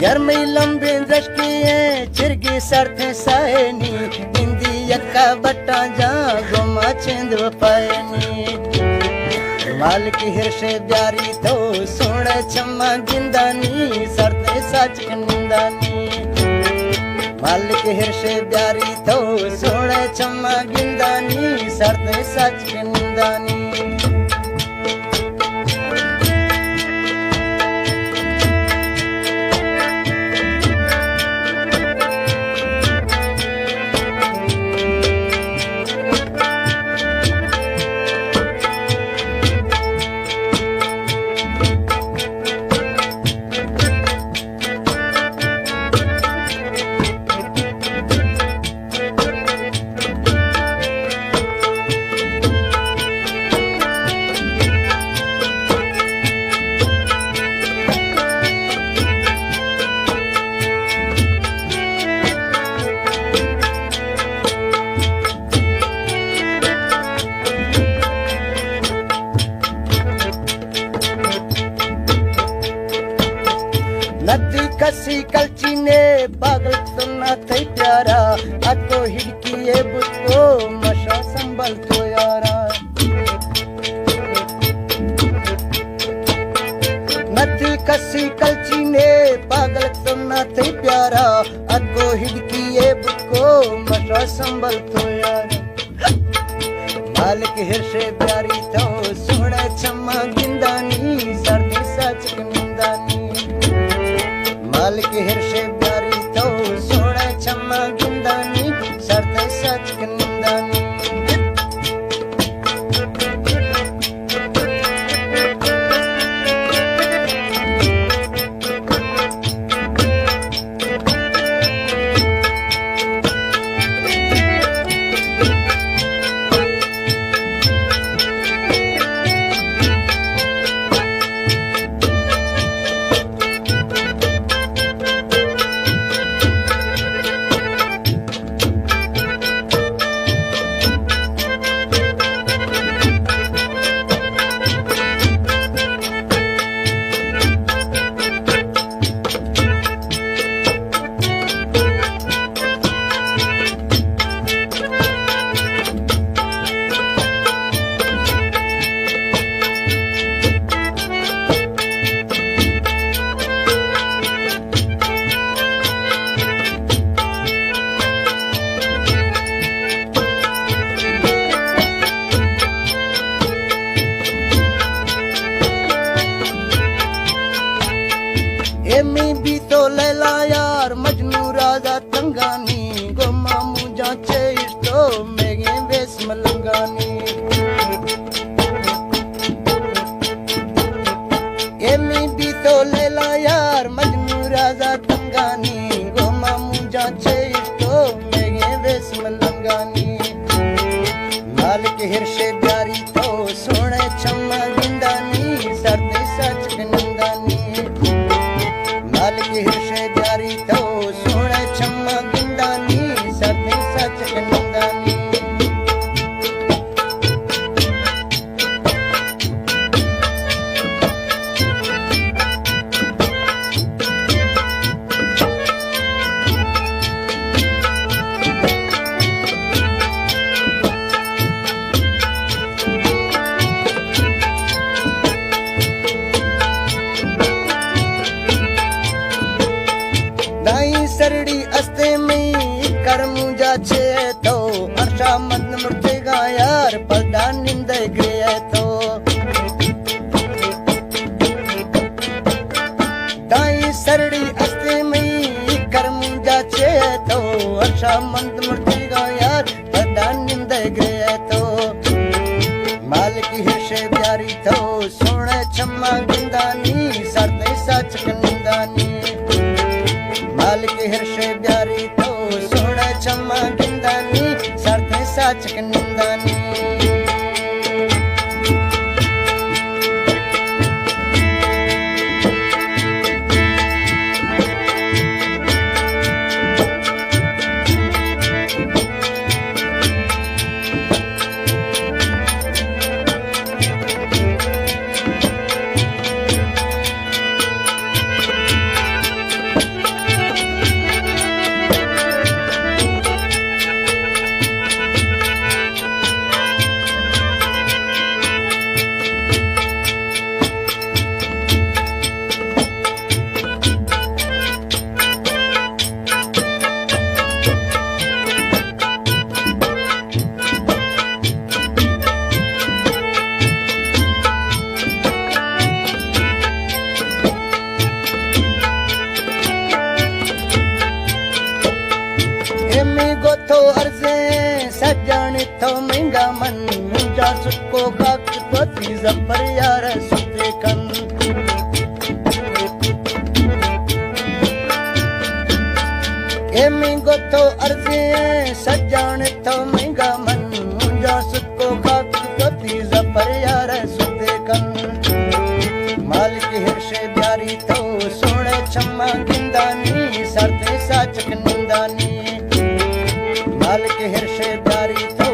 यर्मी लंबी दृष्टिए चिरगी सरथे सायनी इंदी यक्का बट्टा जा गुमा चिंद पायनी मालिक हिरशे ब्यारी तो सोने छम्मा गिंदानी सरते सच निंदानी मालिक हिरशे ब्यारी तो सोने छम्मा गिंदानी सरते सच निंदानी नदी कसी कलची ने पागल सुनना थे प्यारा अको हिड़की बुतो मशा संभल तो यारा नदी कसी कलची ने पागल सुनना थे प्यारा अको हिड़की बुतो मशा संभल तो यारा मालिक हिरशे प्यारी तो सोना छम्मा गिंदानी सर्दी सच निंदानी मालिक हिरशे प्यारी तो सोना छम्मा गिंदानी सरते सच निंदानी एमी भी तो लैला यार मजनू राजा तंगानी गोमा मुझा चेस तो मेगे बेस मलंगानी एमी भी तो लैला यार मजनू राजा तंगानी गोमा मुझा चेस तो मेगे बेस मलंगानी मालिक हिरशे ब्यारी तो सोने छम्मा गिंदानी सरते सच निंदानी मालिक हिरशे ब्यारी तो सोना छम्मा गिंदानी सरते सच निंदानी सरड़ी अस्ते में कर मुझा छे तो अर्शा मत मुर्तेगा यार पलटा निंद गए तो दाई सरड़ी अस्ते में कर मुझा छे तो अर्शा मत मुर्तेगा यार पलटा निंद गए तो मालिक हिरशे ब्यारी तो सोने छम्मा गिंदानी सरते सच निंदानी मालिक हिरशे ब्यारी तो सोना छम्मा गिंदानी सरते सच निंदानी गोथो अर्जे सजण थो महंगा मन मुंहिंजा सुको काक पति जफर यार सुते कन एमी गोथो अर्जे सजण थो महंगा मन मुंहिंजा सुको काक पति जफर यार सुते कन मालिक हिर्शे प्यारी थो सोणे छमा किंदानी सरते साचक निंदानी मालिक हिर्शे प्यारी थो